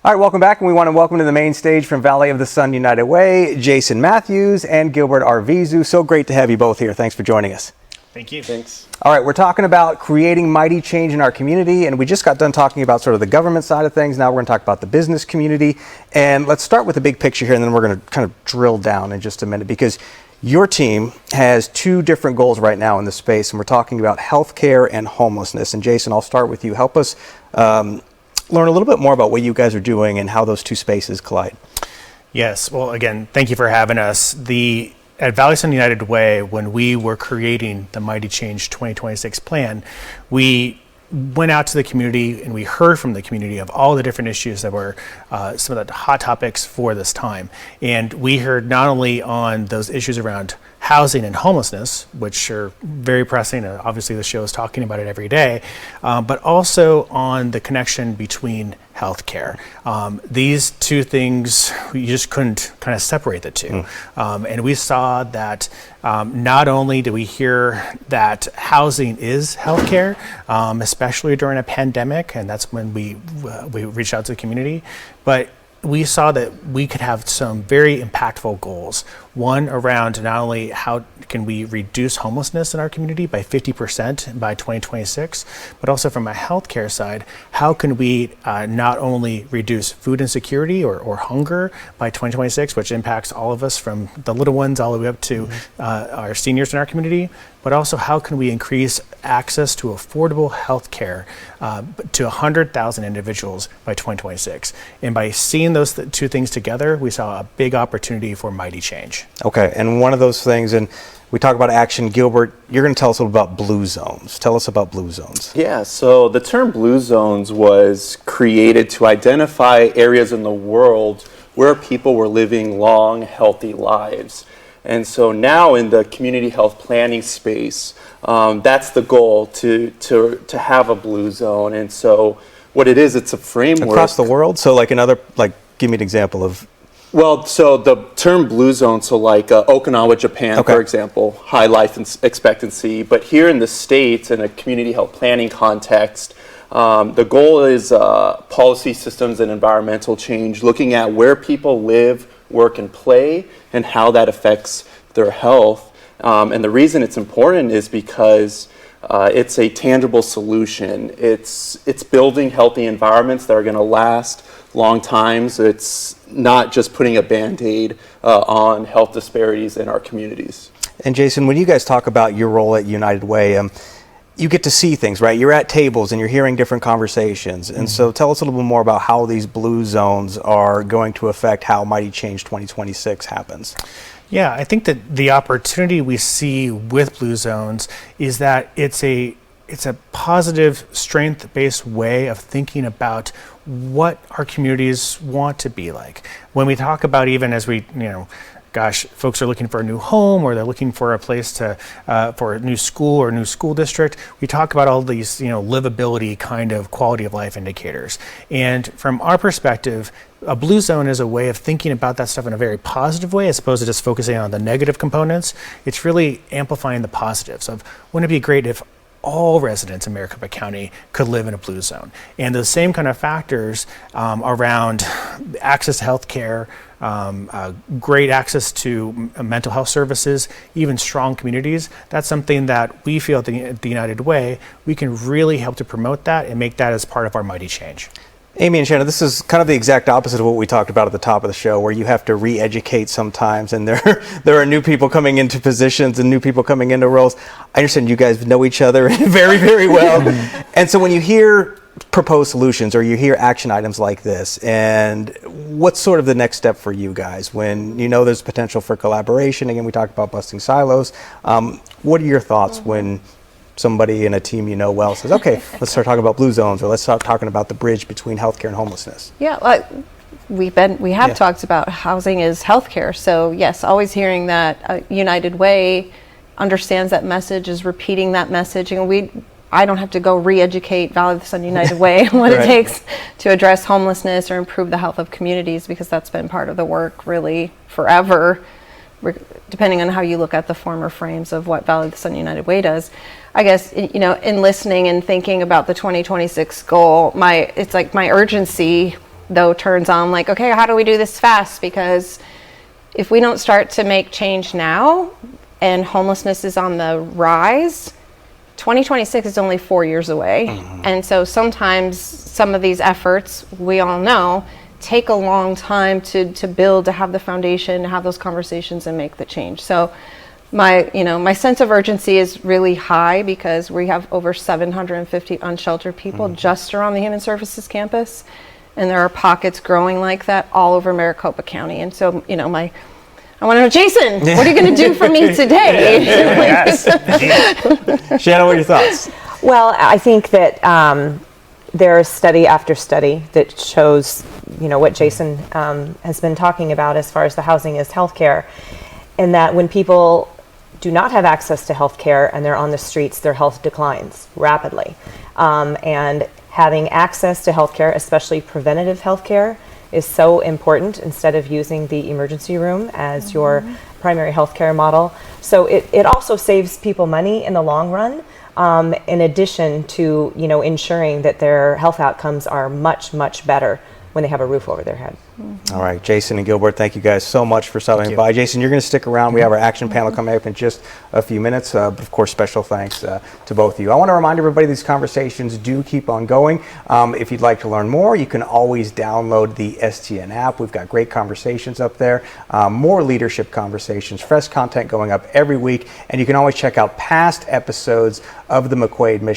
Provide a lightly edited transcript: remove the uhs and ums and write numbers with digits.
All right, welcome back, and we want to welcome to the main stage from Valley of the Sun United Way, Jason Matthews and Gilbert Arvizu. So great to have you both here. Thanks for joining us. Thank you. Thanks. All right, we're talking about creating mighty change in our community, and we just got done talking about sort of the government side of things. Now we're going to talk about the business community, and let's start with the big picture here, and then we're going to kind of drill down in just a minute, because your team has two different goals right now in this space, and we're talking about healthcare and homelessness. And Jason, I'll start with you. Help us learn a little bit more about what you guys are doing and how those two spaces collide. Yes. Well, again, thank you for having us. At Valley Sun United Way, when we were creating the Mighty Change 2026 plan, we went out to the community and we heard from the community of all the different issues that were some of the hot topics for this time. And we heard not only on those issues around housing and homelessness, which are very pressing, and obviously the show is talking about it every day, but also on the connection between healthcare. These two things, you just couldn't kind of separate the two. And we saw that not only do we hear that housing is healthcare, especially during a pandemic, and that's when we reached out to the community, but we saw that we could have some very impactful goals. One around not only how can we reduce homelessness in our community by 50% by 2026, but also from a healthcare side, how can we not only reduce food insecurity or hunger by 2026, which impacts all of us from the little ones all the way up to our seniors in our community, but also how can we increase access to affordable health care to 100,000 individuals by 2026. And by seeing those two things together, we saw a big opportunity for mighty change. Okay, and one of those things, and we talk about action, Gilbert, you're going to tell us a little about blue zones. Tell us about blue zones. Yeah, so the term blue zones was created to identify areas in the world where people were living long, healthy lives. And so now in the community health planning space, that's the goal, to have a blue zone. And so what it is, it's a framework. Across the world? So give me an example of. Well, so the term blue zone, so like Okinawa, Japan, for example, high life expectancy. But here in the States, in a community health planning context, the goal is policy systems and environmental change, looking at where people live, work, and play, and how that affects their health. And the reason it's important is because it's a tangible solution. It's building healthy environments that are going to last long times. It's not just putting a Band-Aid on health disparities in our communities. And Jason, when you guys talk about your role at United Way, you get to see things, right? You're at tables and you're hearing different conversations. And so tell us a little bit more about how these blue zones are going to affect how Mighty Change 2026 happens. Yeah, I think that the opportunity we see with blue zones is that it's a positive, strength-based way of thinking about what our communities want to be like. When we talk about, even as we, folks are looking for a new home, or they're looking for a place for a new school or a new school district, we talk about all these, livability kind of quality of life indicators. And from our perspective, a blue zone is a way of thinking about that stuff in a very positive way, as opposed to just focusing on the negative components. It's really amplifying the positives of, wouldn't it be great if all residents in Maricopa County could live in a blue zone? And the same kind of factors around access to health care, great access to mental health services, even strong communities, that's something that we feel at the United Way, we can really help to promote that and make that as part of our Mighty Change. Amy and Shannon, this is kind of the exact opposite of what we talked about at the top of the show, where you have to re-educate sometimes, and there are new people coming into positions and new people coming into roles. I understand you guys know each other very, very well. And so when you hear proposed solutions or you hear action items like this, and what's sort of the next step for you guys when you know there's potential for collaboration? Again, we talked about busting silos. What are your thoughts when somebody in a team well says, okay, let's start talking about blue zones, or let's start talking about the bridge between healthcare and homelessness? Yeah, we have talked about housing is healthcare. So yes, always hearing that United Way understands that message, is repeating that message, and I don't have to go re-educate Valley of the Sun United Way what it takes to address homelessness or improve the health of communities, because that's been part of the work really forever, depending on how you look at the former frames of what Valley of the Sun United Way does. I guess, in listening and thinking about the 2026 goal, my urgency though turns on like, okay, how do we do this fast? Because if we don't start to make change now and homelessness is on the rise, 2026 is only 4 years away. And so sometimes some of these efforts, we all know, take a long time to build, to have the foundation, to have those conversations and make the change. So my sense of urgency is really high because we have over 750 unsheltered people just around the Human Services campus. And there are pockets growing like that all over Maricopa County. And so, I want to know, Jason, what are you going to do for me today? Yes. Shannon, what are your thoughts? Well, I think that there's study after study that shows, what Jason has been talking about as far as the housing is healthcare, and that when people do not have access to healthcare and they're on the streets, their health declines rapidly. And having access to healthcare, especially preventative healthcare, is so important instead of using the emergency room as your primary healthcare model. So it also saves people money in the long run, in addition to ensuring that their health outcomes are much, much better when they have a roof over their head. All right, Jason and Gilbert, thank you guys so much for stopping by. Jason, you're going to stick around. We have our action panel coming up in just a few minutes. But of course, special thanks to both of you. I want to remind everybody these conversations do keep on going. If you'd like to learn more, you can always download the STN app. We've got great conversations up there, more leadership conversations, fresh content going up every week, and you can always check out past episodes of the Mcquaid Mission.